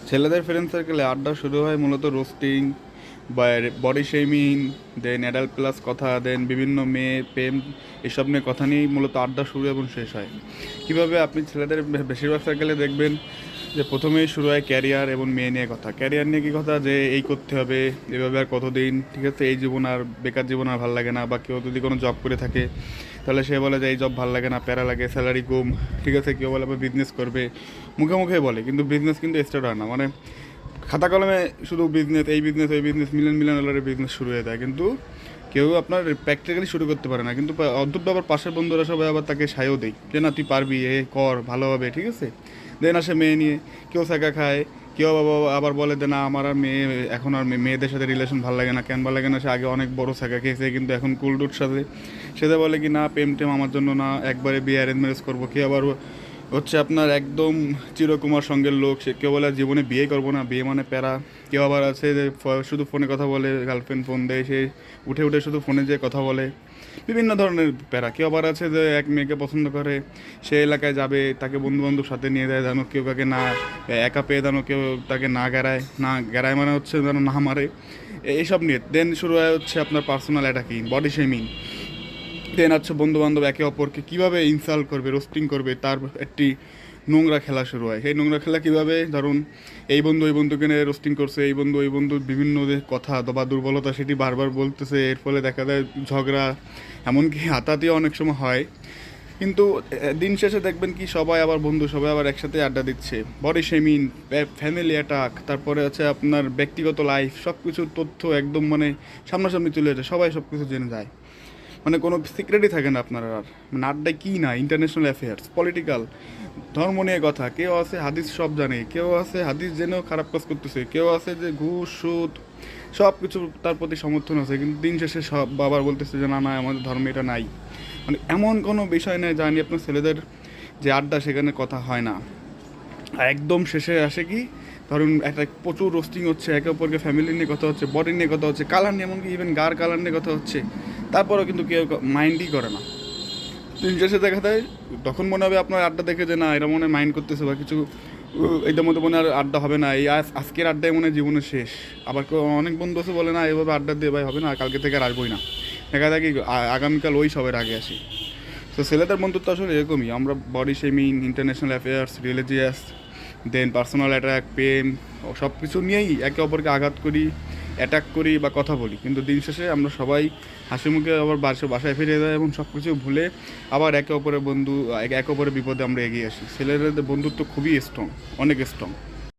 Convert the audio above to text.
ছেলেদের ফ্রেন্ড সার্কেলে আড্ডা শুরু হয় মূলত রোস্টিং বা বডি শেমিং, দেন অ্যাডাল্ট প্লাস কথা, দেন বিভিন্ন মেয়ে প্রেম, এসব নিয়ে কথা নিয়েই মূলত আড্ডা শুরু এবং শেষ হয়। কীভাবে আপনি ছেলেদের বেশিরভাগ সার্কেলে দেখবেন যে প্রথমেই শুরু হয় ক্যারিয়ার এবং মেয়ে নিয়ে কথা। ক্যারিয়ার নিয়ে কী কথা, যে এই করতে হবে, এভাবে আর কতদিন, ঠিক আছে, এই জীবন আর বেকার জীবন আর ভালো লাগে না। বা কেউ যদি কোনো জব করে থাকে তাহলে সে বলে যে এই জব ভালো লাগে না, প্যারা লাগে, স্যালারি কম, ঠিক আছে। কেউ বলে আবার বিজনেস করবে, মুখে মুখে বলে, কিন্তু বিজনেস কিন্তু স্টার্ট হয় না। মানে খাতা কলমে শুধু বিজনেস, এই বিজনেস ওই বিজনেস, মিলিয়ন মিলিয়ন ডলারের বিজনেস শুরু হয়ে যায়, কিন্তু কেউ আপনার প্র্যাকটিক্যালি শুরু করতে পারে না। কিন্তু অদ্ভুত ব্যাপার, পাশের বন্ধুরা সবাই আবার তাকে সায়ও দেয় যে না তুই পারবি, এ কর ভালোভাবে, ঠিক আছে। দেন আসে মেয়ে নিয়ে, কেউ শেখা খায়, কেউ আবার বলে যে না আমার আর মেয়ে, এখন আর মেয়েদের সাথে রিলেশন ভালো লাগে না। কেন ভালো লাগে না, সে আগে অনেক বড় শেখা খেয়েছে কিন্তু এখন কুলডুর সাথে সেটা বলে কি না প্রেম টেম আমার জন্য না, একবারে বিয়ে অ্যারেঞ্জ ম্যারেজ করবো। কেউ আবার হচ্ছে আপনার একদম চিরকুমার সঙ্গের লোক, সে কেউ বলে জীবনে বিয়ে করবো না, বিয়ে মানে প্যারা। কেউ আবার আছে যে শুধু ফোনে কথা বলে, গার্লফ্রেন্ড ফোন দেয়, সে উঠে উঠে শুধু ফোনে যেয়ে কথা বলে, বিভিন্ন ধরনের প্যারা। কেউ আবার আছে যে এক মেয়েকে পছন্দ করে, সে এলাকায় যাবে, তাকে বন্ধু বান্ধব সাথে নিয়ে যায় যেন কেউ কাকে না একা পেয়ে, যেন কেউ তাকে না গেড়ায়, না গেড়ায় মানে হচ্ছে যেন না মারে, এইসব নিয়ে। দেন শুরু হয় হচ্ছে আপনার পার্সোনাল অ্যাটাকিং, বডি শেমিং। দেন হচ্ছে বন্ধু বান্ধব একে অপরকে কীভাবে ইনসাল্ট করবে, রোস্টিং করবে, তার একটি নোংরা খেলা শুরু হয়। সেই নোংরা খেলা কীভাবে, ধরুন এই বন্ধু ওই বন্ধুকে নিয়ে রোস্টিং করছে, এই বন্ধু ওই বন্ধুর বিভিন্ন যে কথা বা দুর্বলতা সেটি বারবার বলতেছে, এর ফলে দেখা যায় ঝগড়া, এমনকি হাতাহাতিও অনেক সময় হয়। কিন্তু দিন শেষে দেখবেন কি সবাই আবার বন্ধু, সবাই আবার একসাথে আড্ডা দিচ্ছে। বডি শেমিং, ফ্যামিলি অ্যাটাক, তারপরে আছে আপনার ব্যক্তিগত লাইফ, সব কিছুর তথ্য একদম মানে সামনাসামনি চলে যায়, সবাই সব কিছু জেনে যায়। মানে কোনো সিক্রেটই থাকে না আপনার আর। মানে আড্ডায় কী না, ইন্টারন্যাশনাল অ্যাফেয়ার্স, পলিটিক্যাল, ধর্ম নিয়ে কথা, কেউ আছে হাদিস সব জানে, কেউ আছে হাদিস জেনেও খারাপ কাজ করতেছে, কেউ আছে যে ঘুষ সুদ সব কিছু তার প্রতি সমর্থন আছে, কিন্তু দিন শেষে সব বাবার বলতেছে যে না না আমাদের ধর্মে এটা নাই। মানে এমন কোনো বিষয় নেই জানি আপনার ছেলেদের যে আড্ডা সেখানে কথা হয় না। আর একদম শেষে আসে কি, ধরুন একটা প্রচুর রোস্টিং হচ্ছে, একে অপরকে ফ্যামিলি নিয়ে কথা হচ্ছে, বডি নিয়ে কথা হচ্ছে, কালার নিয়ে, এমনকি ইভেন গার কালার নিয়ে কথা হচ্ছে, তারপরেও কিন্তু কেউ মাইন্ডই করে না। দিন শেষে দেখা যায় তখন মনে হবে আপনার আড্ডা দেখে যে না এরা মনে হয় মাইন্ড করতেছে বা কিছু, এটার মধ্যে মনে আর আড্ডা হবে না, এই আজকের আড্ডায় মনে হয় জীবনের শেষ। আবার অনেক বন্ধু আছে বলে না এভাবে আড্ডা দিয়ে ভাই হবে না, কালকে থেকে আর আসবোই না, দেখা যায় কি আগামীকাল ওই সবের আগে আসি। তো ছেলেদের বন্ধুত্ব আসলে এরকমই, আমরা body shaming, international affairs, religious, then personal attack, প্রেম, সব কিছু নিয়েই একে অপরকে আঘাত করি, অ্যাটাক করি বা কথা বলি, কিন্তু দিন শেষে আমরা সবাই হাসি মুখে আবার বাসায় ফিরে যাই এবং সব কিছু ভুলে আবার একে অপরের বন্ধু, একে অপরের বিপদে আমরা এগিয়ে আসি। ছেলেদের বন্ধুত্ব খুবই স্ট্রং, অনেক স্ট্রং।